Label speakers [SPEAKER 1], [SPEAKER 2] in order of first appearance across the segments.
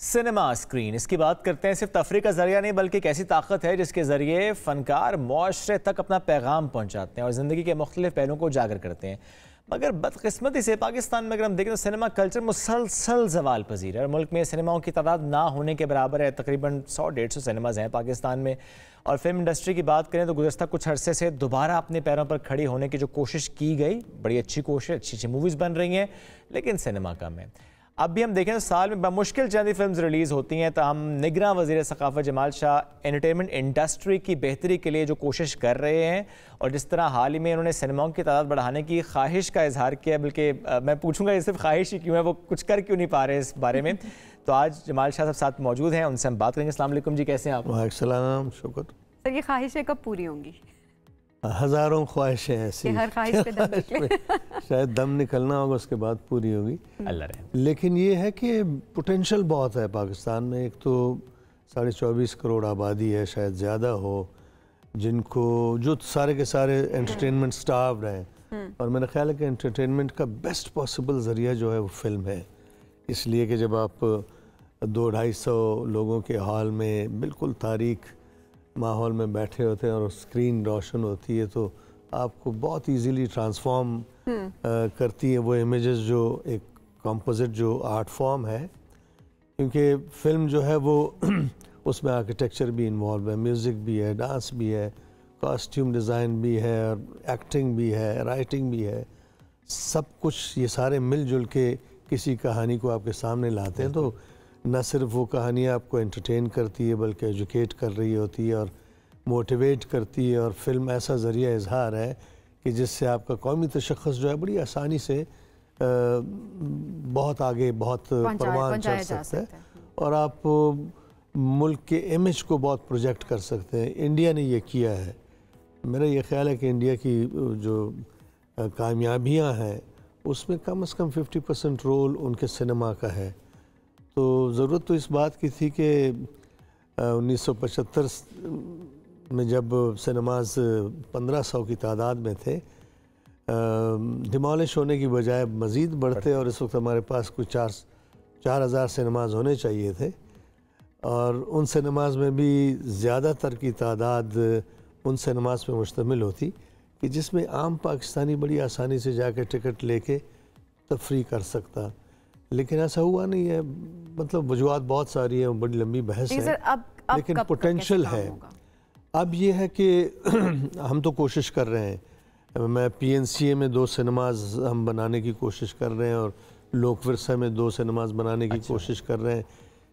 [SPEAKER 1] Cinema screen, اس کی بات کرتے ہیں صرف تفریح کا ذریعہ نہیں بلکہ ایک ایسی طاقت ہے جس کے ذریعے فنکار معاشرے تک اپنا پیغام پہنچاتے ہیں اور زندگی کے مختلف پہلوؤں کو اجاگر کرتے ہیں۔ مگر بدقسمتی سے پاکستان میں اگر ہم دیکھیں تو سینما کلچر مسلسل زوال پذیر ہے اور ملک میں سینماؤں کی تعداد نہ ہونے کے برابر ہے۔ تقریباً 100-150 سینماز ہیں پاکستان میں، اور فلم انڈسٹری کی بات کریں تو گزشتہ کچھ عرصے سے دوبارہ اپنے پیروں پر کھڑی ہونے کی جو کوشش کی گئی، بڑی اچھی کوشش، اچھی موویز بن رہی ہیں، لیکن سینما کم ہے۔ اب بھی ہم دیکھیں تو سال میں بمشکل چند فلمز ریلیز ہوتی ہیں، تاہم نگراں وزیر ثقافت جمال شاہ انٹرٹینمنٹ انڈسٹری کی بہتری کے لیے جو کوشش کر رہے ہیں اور جس طرح حال ہی میں انہوں نے سینماؤں کی تعداد بڑھانے کی خواہش کا اظہار کیا، بلکہ میں پوچھوں گا یہ صرف خواہش ہی کیوں ہے، وہ کچھ کر کیوں نہیں پا رہے اس بارے میں؟ تو آج جمال شاہ صاحب ساتھ موجود ہیں، ان سے ہم بات کریں گے۔ السلام علیکم جی، کیسے ہیں آپ؟
[SPEAKER 2] وعلیکم السلام، شکر
[SPEAKER 3] سر یہ خواہشیں کب پوری ہوں گی؟
[SPEAKER 2] ہزاروں خواہشیں ایسی،
[SPEAKER 3] ہر خواہش پہ دم نکلے،
[SPEAKER 2] شاید دم نکلنا ہوگا اس کے بعد پوری ہوگی۔
[SPEAKER 1] اللہ رحم۔
[SPEAKER 2] لیکن یہ ہے کہ پوٹینشل بہت ہے پاکستان میں۔ ایک تو 24.5 کروڑ آبادی ہے، شاید زیادہ ہو، جن کو جو سارے کے سارے انٹرٹینمنٹ سٹاروڈ ہیں، اور میرا خیال ہے کہ انٹرٹینمنٹ کا بیسٹ پاسبل ذریعہ جو ہے وہ فلم ہے۔ اس لیے کہ جب آپ 200-250 لوگوں کے ہال میں بالکل تاریک ماحول میں بیٹھے ہوتے ہیں اور اسکرین روشن ہوتی ہے تو آپ کو بہت ایزیلی ٹرانسفارم کرتی ہے وہ امیجز، جو ایک کمپوزٹ جو آرٹ فارم ہے، کیونکہ فلم جو ہے وہ اس میں آرکیٹیکچر بھی انوالو ہے، میوزک بھی ہے، ڈانس بھی ہے، کاسٹیوم ڈیزائن بھی ہے، اور ایکٹنگ بھی ہے، رائٹنگ بھی ہے، سب کچھ یہ سارے مل جل کے کسی کہانی کو آپ کے سامنے لاتے ہیں۔ تو نہ صرف وہ کہانی آپ کو انٹرٹین کرتی ہے بلکہ ایجوکیٹ کر رہی ہوتی ہے اور موٹیویٹ کرتی ہے، اور فلم ایسا ذریعہ اظہار ہے کہ جس سے آپ کا قومی تشخص جو ہے بڑی آسانی سے بہت آگے، بہت پروان چڑھ سکتا ہے، اور آپ ملک کے امیج کو بہت پروجیکٹ کر سکتے ہیں۔ انڈیا نے یہ کیا ہے۔ میرا یہ خیال ہے کہ انڈیا کی جو کامیابیاں ہیں اس میں کم از کم 50% رول ان کے سینما کا ہے۔ تو ضرورت تو اس بات کی تھی کہ 1975 میں جب سینماز 1500 کی تعداد میں تھے، ڈیمالش ہونے کی بجائے مزید بڑھتے، اور اس وقت ہمارے پاس کچھ 4000 سینماز ہونے چاہیے تھے، اور ان سینماز میں بھی زیادہ تر کی تعداد ان سینماز پہ مشتمل ہوتی کہ جس میں عام پاکستانی بڑی آسانی سے جا کے ٹکٹ لے کے تفریح کر سکتا، لیکن ایسا ہوا نہیں ہے۔ مطلب وجوہات بہت ساری ہیں، بڑی لمبی بحث ہے، لیکن پوٹینشل ہے۔ اب یہ ہے کہ ہم تو کوشش کر رہے ہیں، میں پی این سی اے میں 2 سینماز ہم بنانے کی کوشش کر رہے ہیں، اور لوک ورثہ میں 2 سینماز بنانے کی کوشش کر رہے ہیں۔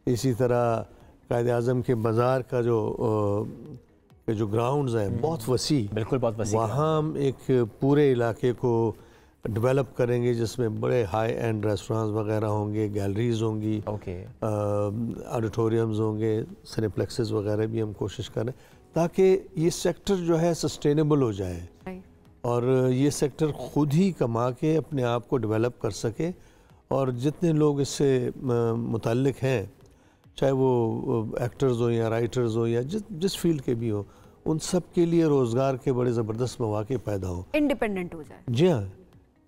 [SPEAKER 2] اسی طرح قائد اعظم کے بازار کا جو گراؤنڈز ہیں بہت وسیع،
[SPEAKER 1] بالکل بہت وسیع،
[SPEAKER 2] وہاں ہم ایک پورے علاقے کو ڈیولپ کریں گے جس میں بڑے ہائی اینڈ ریسٹورانز وغیرہ ہوں گے، گیلریز ہوں گی، آڈیٹوریمز ہوں گے، سینیپلیکسز وغیرہ بھی ہم کوشش کریں تاکہ یہ سیکٹر جو ہے سسٹینیبل ہو جائے، اور یہ سیکٹر خود ہی کما کے اپنے آپ کو ڈیولپ کر سکے، اور جتنے لوگ اس سے متعلق ہیں، چاہے وہ ایکٹرز ہوں یا رائٹرز ہوں یا جس فیلڈ کے بھی ہوں، ان سب کے لیے روزگار کے بڑے زبردست مواقع پیدا ہوں،
[SPEAKER 3] انڈیپینڈنٹ ہو جائے۔
[SPEAKER 2] جی ہاں،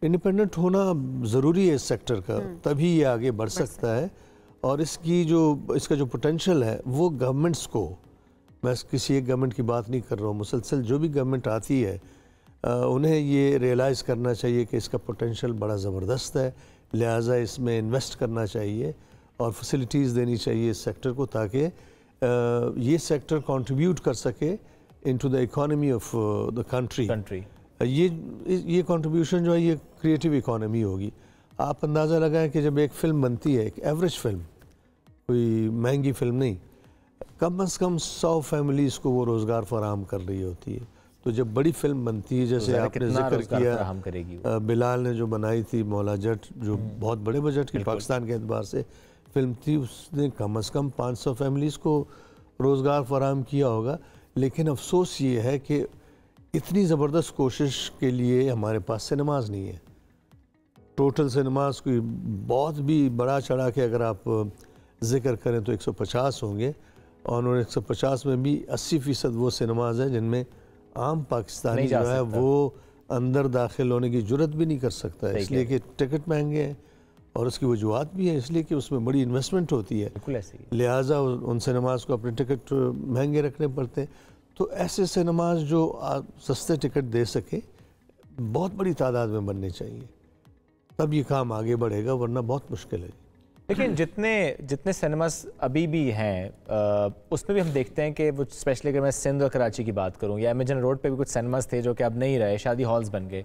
[SPEAKER 2] انڈیپینڈنٹ ہونا ضروری ہے اس سیکٹر کا، تبھی یہ آگے بڑھ سکتا ہے۔ اور اس کا جو پوٹینشل ہے وہ گورنمنٹس کو، میں کسی ایک گورنمنٹ کی بات نہیں کر رہا ہوں، مسلسل جو بھی گورنمنٹ آتی ہے انہیں یہ ریئلائز کرنا چاہیے کہ اس کا پوٹینشل بڑا زبردست ہے، لہٰذا اس میں انویسٹ کرنا چاہیے اور فیسلٹیز دینی چاہیے اس سیکٹر کو، تاکہ یہ سیکٹر کنٹریبیوٹ کر سکے into the economy of the country. یہ کنٹریبیوشن جو ہے یہ کریٹیو اکانومی ہوگی۔ آپ اندازہ لگائیں کہ جب ایک فلم بنتی ہے، ایک ایوریج فلم، کوئی مہنگی فلم نہیں، کم از کم 100 فیملیز کو وہ روزگار فراہم کر رہی ہوتی ہے۔ تو جب بڑی فلم بنتی ہے، جیسے آپ نے ذکر کیا بلال نے جو بنائی تھی مولا جٹ، جو بہت بڑے بجٹ کی پاکستان کے اعتبار سے فلم تھی، اس نے کم از کم 500 فیملیز کو روزگار فراہم کیا ہوگا۔ لیکن افسوس یہ ہے کہ اتنی زبردست کوشش کے لیے ہمارے پاس سینماز نہیں ہے۔ ٹوٹل سینماز کوئی بہت بھی بڑا چڑھا کے اگر آپ ذکر کریں تو 150 ہوں گے، اور ان 150 میں بھی 80% وہ سینماز ہیں جن میں عام پاکستانی جو ہے وہ اندر داخل ہونے کی جرت بھی نہیں کر سکتا ہے، اس لیے کہ ٹکٹ مہنگے ہیں اور اس کی وجوہات بھی ہیں، اس لیے کہ اس میں بڑی انویسٹمنٹ ہوتی ہے،
[SPEAKER 1] بالکل ایسے ہی.
[SPEAKER 2] لہٰذا ان سنیماز کو اپنے ٹکٹ مہنگے رکھنے پڑتے ہیں. تو ایسے سنیماز جو سستے ٹکٹ دے سکیں بہت بڑی تعداد میں بننے چاہیے، تب یہ کام آگے بڑھے گا، ورنہ بہت مشکل ہے.
[SPEAKER 1] لیکن جتنے سنیماز ابھی بھی ہیں اس میں بھی ہم دیکھتے ہیں کہ وہ اسپیشلی اگر میں سندھ اور کراچی کی بات کروں یا امیجن روڈ پہ بھی کچھ سنیماز تھے جو کہ اب نہیں رہے، شادی ہالز بن گئے.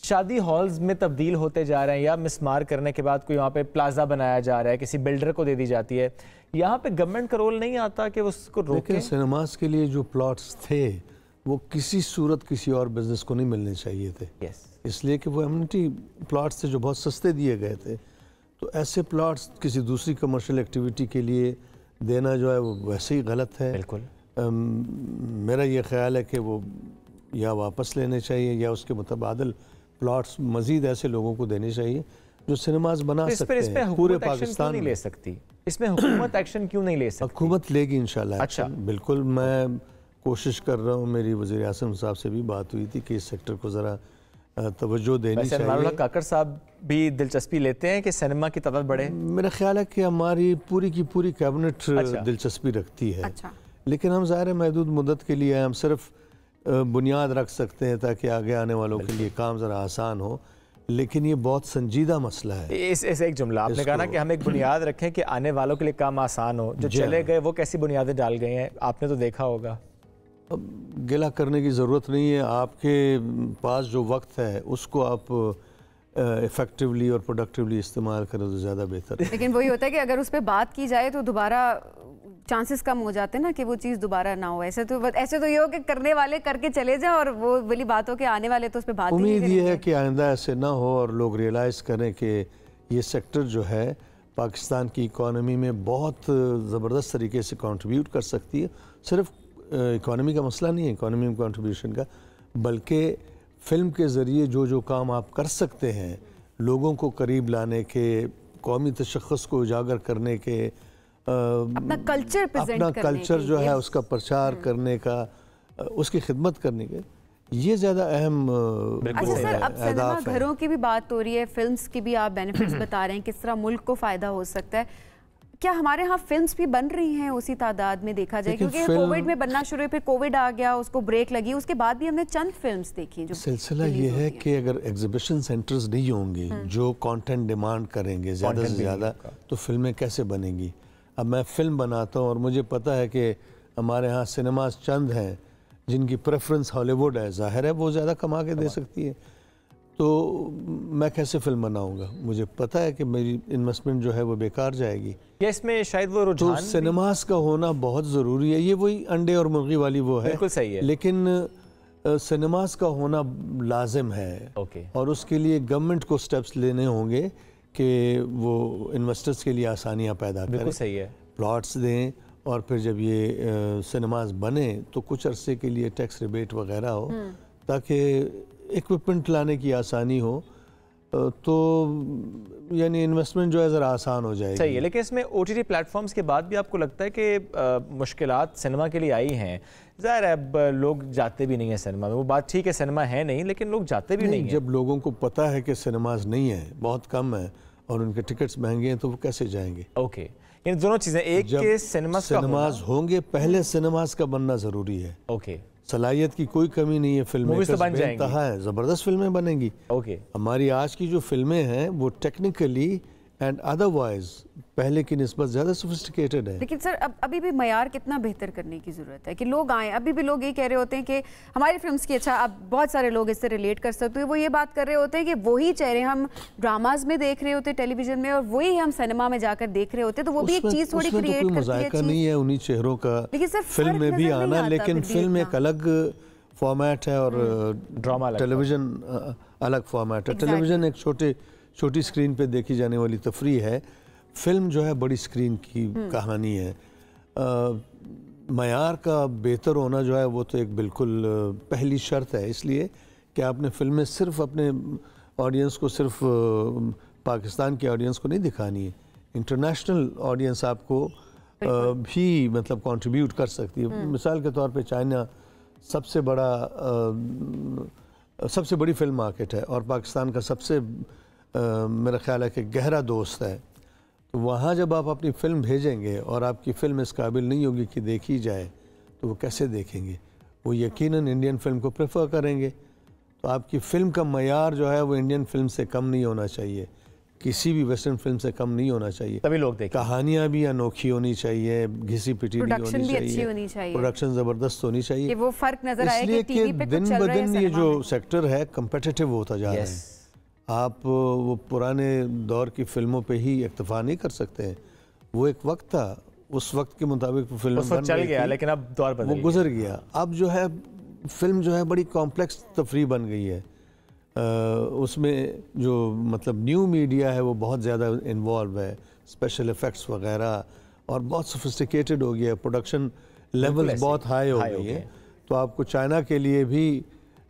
[SPEAKER 1] شادی ہالز میں تبدیل ہوتے جا رہے ہیں یا مسمار کرنے کے بعد کوئی وہاں پہ پلازا بنایا جا رہا ہے، کسی بلڈر کو دے دی جاتی ہے. یہاں پہ گورنمنٹ کا رول نہیں آتا کہ اس کو روکے؟
[SPEAKER 2] سنیماز کے لیے جو پلاٹس تھے وہ کسی صورت کسی اور بزنس کو نہیں ملنے چاہیے تھے، اس لیے کہ وہ ایمنٹی پلاٹس تھے جو بہت سستے دیے گئے تھے. تو ایسے پلاٹس کسی دوسری کمرشل ایکٹیویٹی کے لیے دینا جو ہے وہ ویسے ہی غلط ہے.
[SPEAKER 1] بالکل.
[SPEAKER 2] میرا یہ خیال ہے کہ وہ یا واپس لینے چاہیے یا اس کے متبادل پلاٹس مزید ایسے لوگوں کو دینے چاہیے جو سنیماز بنا سکتے ہیں پورے پاکستان میں.
[SPEAKER 1] لے سکتی اس میں حکومت ایکشن کیوں نہیں لے سکتی؟
[SPEAKER 2] حکومت لے گی انشاءاللہ.
[SPEAKER 1] اچھا
[SPEAKER 2] بالکل، میں کوشش کر رہا ہوں. میری وزیر اعظم صاحب سے بھی بات ہوئی تھی کہ اس سیکٹر کو ذرا توجہ دینی چاہیے.
[SPEAKER 1] انوار اللہ کاکڑ صاحب بھی دلچسپی لیتے ہیں کہ سینما کی تعداد بڑھے؟
[SPEAKER 2] میرا خیال ہے کہ ہماری پوری کی پوری کیبنٹ دلچسپی رکھتی ہے، لیکن ہم ظاہر محدود مدت کے لیے ہم صرف بنیاد رکھ سکتے ہیں تاکہ آگے آنے والوں کے لیے کام ذرا آسان ہو. لیکن یہ بہت سنجیدہ مسئلہ ہے.
[SPEAKER 1] اس ایک جملہ آپ نے کہا نا کہ ہم ایک بنیاد رکھیں کہ آنے والوں کے لیے کام آسان ہو. جو چلے گئے وہ کیسی بنیادیں ڈال گئے ہیں آپ نے تو دیکھا ہوگا.
[SPEAKER 2] اب گلہ کرنے کی ضرورت نہیں ہے. آپ کے پاس جو وقت ہے اس کو آپ ایفیکٹیولی اور پروڈکٹیولی استعمال کریں تو زیادہ بہتر ہے.
[SPEAKER 3] لیکن وہی ہوتا ہے کہ اگر اس پہ بات کی جائے تو دوبارہ چانسز کم ہو جاتے ہیں نا کہ وہ چیز دوبارہ نہ ہو. ایسے تو یہ ہو کہ کرنے والے کر کے چلے جائیں اور وہ والی بات ہو کہ آنے والے تو اس پہ بات ہی نہیں کریں.
[SPEAKER 2] امید یہ ہے کہ آئندہ ایسے نہ ہو اور لوگ ریئلائز کریں کہ یہ سیکٹر جو ہے پاکستان کی اکانومی میں بہت زبردست طریقے سے کنٹریبیوٹ کر سکتی ہے. صرف اکانومی کا مسئلہ نہیں ہے اکانومی کنٹریبیوشن کا، بلکہ فلم کے ذریعے جو کام آپ کر سکتے ہیں لوگوں کو قریب لانے کے، قومی تشخص کو اجاگر کرنے کے،
[SPEAKER 3] اپنا
[SPEAKER 2] کلچر جو ہے اس کا پرچار کرنے کا، اس کی خدمت کرنے کے، یہ زیادہ اہم
[SPEAKER 3] اہداف ہیں. اب سنیما گھروں کی بھی بات ہو رہی ہے، فلمز کی بھی آپ بینیفٹس بتا رہے ہیں کس طرح ملک کو فائدہ ہو سکتا ہے. کیا ہمارے ہاں فلمز بھی بن رہی ہیں اسی تعداد میں دیکھا جائے؟ کیونکہ کووڈ میں بننا شروع ہوئی، پھر کووڈ آ گیا، اس کو بریک لگی، اس کے بعد بھی ہم نے چند فلمز دیکھی. جو
[SPEAKER 2] سلسلہ یہ ہے کہ اگر ایگزیبیشن سینٹرز نہیں ہوں گے جو کانٹینٹ ڈیمانڈ کریں گے زیادہ سے زیادہ، تو فلمیں کیسے بنیں گی؟ اب میں فلم بناتا ہوں اور مجھے پتہ ہے کہ ہمارے ہاں سنیماز چند ہیں جن کی پریفرنس ہالی ووڈ ہے، ظاہر ہے وہ زیادہ کما کے دے سکتی ہے، تو میں کیسے فلم بناؤں گا؟ مجھے پتہ ہے کہ میری انویسٹمنٹ جو ہے وہ بیکار جائے گی.
[SPEAKER 1] یا اس میں شاید وہ رجحان،
[SPEAKER 2] تو سنیماز کا ہونا بہت ضروری ہے. یہ وہی انڈے اور مرغی والی وہ ہے.
[SPEAKER 1] بالکل صحیح ہے.
[SPEAKER 2] لیکن سنیماز کا ہونا لازم ہے اور اس کے لیے گورنمنٹ کو سٹیپس لینے ہوں گے کہ وہ انویسٹرز کے لیے آسانیاں پیدا کریں.
[SPEAKER 1] بالکل صحیح ہے.
[SPEAKER 2] پلاٹس دیں اور پھر جب یہ سنیماز بنے تو کچھ عرصے کے لیے ٹیکس ریبیٹ وغیرہ ہو تاکہ ایکوپمنٹ لانے کی آسانی ہو، تو یعنی انویسٹمنٹ جو ہے ذرا آسان ہو جائے گی.
[SPEAKER 1] صحیح ہے. لیکن اس میں O T T platforms کے بعد بھی آپ کو لگتا ہے کہ مشکلات سنیما کے لیے آئی ہیں؟ ظاہر ہے اب لوگ جاتے بھی نہیں ہیں سنیما میں، وہ بات ٹھیک ہے سنیما ہے نہیں، لیکن لوگ جاتے بھی نہیں ہیں.
[SPEAKER 2] جب لوگوں کو پتہ ہے کہ سنیماز نہیں ہیں، بہت کم ہیں اور ان کے ٹکٹس مہنگے ہیں، تو وہ کیسے جائیں گے؟
[SPEAKER 1] اوکے، یعنی دونوں چیزیں، ایک کہ
[SPEAKER 2] سنیماز ہوں گے، پہلے سنیماز کا بننا ضروری ہے.
[SPEAKER 1] اوکے،
[SPEAKER 2] صلاحیت کی کوئی کمی نہیں ہے. فلمیں بے انتہا ہیں، زبردست فلمیں بنیں گی.
[SPEAKER 1] اوکے،
[SPEAKER 2] ہماری آج کی جو فلمیں ہیں وہ ٹیکنیکلی اینڈ ادروائز پہلے کی نسبت زیادہ سوفسٹیکیٹڈ ہے.
[SPEAKER 3] لیکن سر ابھی بھی معیار کتنا بہتر کرنے کی ضرورت ہے کہ لوگ آئیں. ابھی بھی لوگ یہ کہہ رہے ہوتے ہیں کہ ہماری فلمز کی، اچھا اب بہت سارے لوگ اس سے ریلیٹ کر سکتے ہیں، وہ یہ بات کر رہے ہوتے ہیں کہ وہی چہرے ہم ڈراماز میں دیکھ رہے ہوتے ٹیلی ویژن میں اور وہی ہم سنیما میں جا کر دیکھ رہے ہوتے، تو وہ بھی ایک چیز تھوڑی کریٹ کرتی ہے.
[SPEAKER 2] کوئی مذائقہ نہیں ہے انہی چہروں کا فلم میں بھی آنا، لیکن فلم ایک الگ فارمیٹ ہے اور ٹیلی ویژن الگ فارمیٹ ہے. ٹیلی ویژن ایک چھوٹی اسکرین پہ دیکھی جانے والی تفریح ہے، فلم جو ہے بڑی اسکرین کی کہانی ہے. معیار کا بہتر ہونا جو ہے وہ تو ایک بالکل پہلی شرط ہے، اس لیے کہ آپ نے فلمیں صرف اپنے آڈینس کو، صرف پاکستان کی آڈینس کو نہیں دکھانی ہے، انٹرنیشنل آڈینس آپ کو بھی مطلب کنٹریبیوٹ کر سکتی ہے. مثال کے طور پہ چائنا سب سے بڑی فلم مارکیٹ ہے اور پاکستان کا سب سے میرا خیال ہے کہ گہرا دوست ہے، تو وہاں جب آپ اپنی فلم بھیجیں گے اور آپ کی فلم اس قابل نہیں ہوگی کہ دیکھی جائے تو وہ کیسے دیکھیں گے؟ وہ یقیناً انڈین فلم کو پریفر کریں گے. تو آپ کی فلم کا معیار جو ہے وہ انڈین فلم سے کم نہیں ہونا چاہیے، کسی بھی ویسٹرن فلم سے کم نہیں ہونا چاہیے.
[SPEAKER 1] تبھی لوگ دیکھیں.
[SPEAKER 2] کہانیاں بھی انوکھی ہونی چاہیے، گھسی پٹی نہیں ہونی چاہیے، پروڈکشن زبردست ہونی چاہیے.
[SPEAKER 3] وہ فرق نظر آئے
[SPEAKER 2] اس لیے کہ دن بدن یہ جو سیکٹر ہے کمپیٹیٹو ہوتا جا رہا ہے. آپ وہ پرانے دور کی فلموں پہ ہی اکتفا نہیں کر سکتے ہیں. وہ ایک وقت تھا، اس وقت کے مطابق فلم
[SPEAKER 1] چل گیا، لیکن اب دور بدل
[SPEAKER 2] گیا، وہ گزر گیا. اب جو ہے فلم جو ہے بڑی کمپلیکس تفریح بن گئی ہے. اس میں جو مطلب نیو میڈیا ہے وہ بہت زیادہ انوالو ہے، اسپیشل ایفیکٹس وغیرہ، اور بہت سوفسٹیکیٹڈ ہو گیا ہے، پروڈکشن لیولز بہت ہائی ہو گئی ہے. تو آپ کو چائنا کے لیے بھی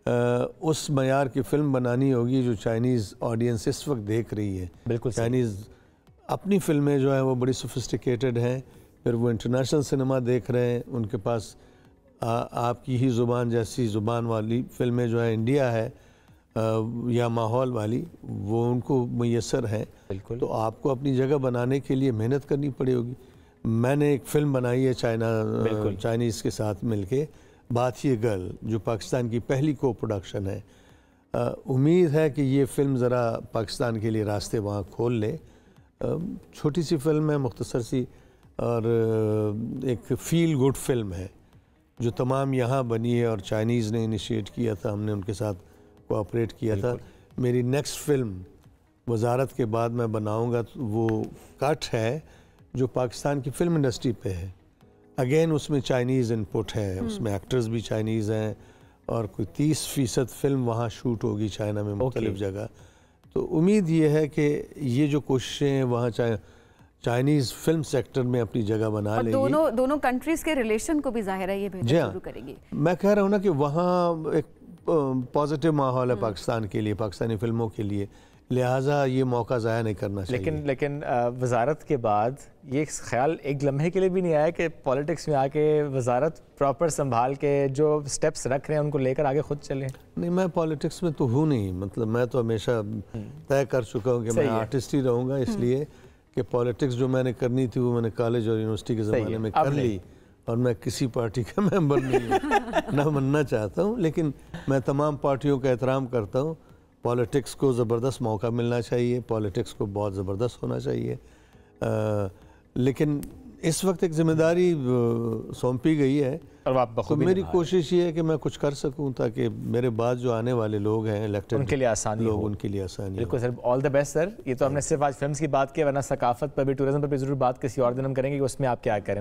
[SPEAKER 2] اس معیار کی فلم بنانی ہوگی جو چائنیز آڈینس اس وقت دیکھ رہی ہے.
[SPEAKER 1] بالکل.
[SPEAKER 2] چائنیز اپنی فلمیں جو ہیں وہ بڑی سوفسٹیکیٹڈ ہیں، پھر وہ انٹرنیشنل سنیما دیکھ رہے ہیں، ان کے پاس آپ کی ہی زبان جیسی زبان والی فلمیں جو ہے انڈیا ہے یا ماحول والی وہ ان کو میسر ہیں.
[SPEAKER 1] بالکل.
[SPEAKER 2] تو آپ کو اپنی جگہ بنانے کے لیے محنت کرنی پڑے ہوگی. میں نے ایک فلم بنائی ہے چائنیز کے ساتھ مل کے، بات یہ گرل، جو پاکستان کی پہلی کو پروڈکشن ہے. امید ہے کہ یہ فلم ذرا پاکستان کے لیے راستے وہاں کھول لے. چھوٹی سی فلم ہے، مختصر سی، اور ایک فیل گڈ فلم ہے جو تمام یہاں بنی ہے، اور چائنیز نے انیشیٹ کیا تھا، ہم نے ان کے ساتھ کوآپریٹ کیا تھا. میری نیکسٹ فلم وزارت کے بعد میں بناؤں گا، وہ کٹ ہے جو پاکستان کی فلم انڈسٹری پہ ہے. اگین اس میں چائنیز انپٹ ہے، اس میں ایکٹرز بھی چائنیز ہیں، اور کوئی 30% فلم وہاں شوٹ ہوگی چائنا میں مختلف جگہ. تو امید یہ ہے کہ یہ جو کوششیں ہیں وہاں چائنیز فلم سیکٹر میں اپنی جگہ بنا لے گی.
[SPEAKER 3] دونوں کنٹریز کے ریلیشن کو بھی ظاہر ہے یہ بہتر شروع کرے گی. میں
[SPEAKER 2] کہہ رہا ہوں نا کہ وہاں ایک پازیٹیو ماحول ہے پاکستان کے لیے، پاکستانی فلموں کے لیے، لہٰذا یہ موقع ضائع نہیں کرنا چاہیے.
[SPEAKER 1] لیکن وزارت کے بعد یہ خیال ایک لمحے کے لیے بھی نہیں آیا کہ پالیٹکس میں آ کے وزارت پراپر سنبھال کے جو سٹیپس رکھ رہے ہیں ان کو لے کر آگے خود چلیں؟
[SPEAKER 2] نہیں، میں پالیٹکس میں تو ہوں نہیں. مطلب میں تو ہمیشہ طے کر چکا ہوں کہ میں آرٹسٹ ہی رہوں گا، اس لیے کہ پالیٹکس جو میں نے کرنی تھی وہ میں نے کالج اور یونیورسٹی کے زمانے میں کر لی، اور میں کسی پارٹی کا ممبر نہیں ہوں، نہ بننا چاہتا ہوں. لیکن میں تمام پارٹیوں کا احترام کرتا ہوں. پالیٹکس کو زبردست موقع ملنا چاہیے، پالیٹکس کو بہت زبردست ہونا چاہیے. لیکن اس وقت ایک ذمہ داری سونپی گئی ہے، تو میری کوشش یہ ہے کہ میں کچھ کر سکوں تاکہ میرے بعد جو آنے والے لوگ ہیں الیکٹڈ،
[SPEAKER 1] ان کے لیے آسانی
[SPEAKER 2] لوگ، ان کے لیے آسانی.
[SPEAKER 1] بالکل سر، آل دا بیسٹ سر. یہ تو ہم نے صرف آج فلمز کی بات کی، ورنہ ثقافت پر بھی، ٹورزم پر بھی ضرور بات کسی اور دن ہم کریں گے کہ اس میں آپ کیا کریں.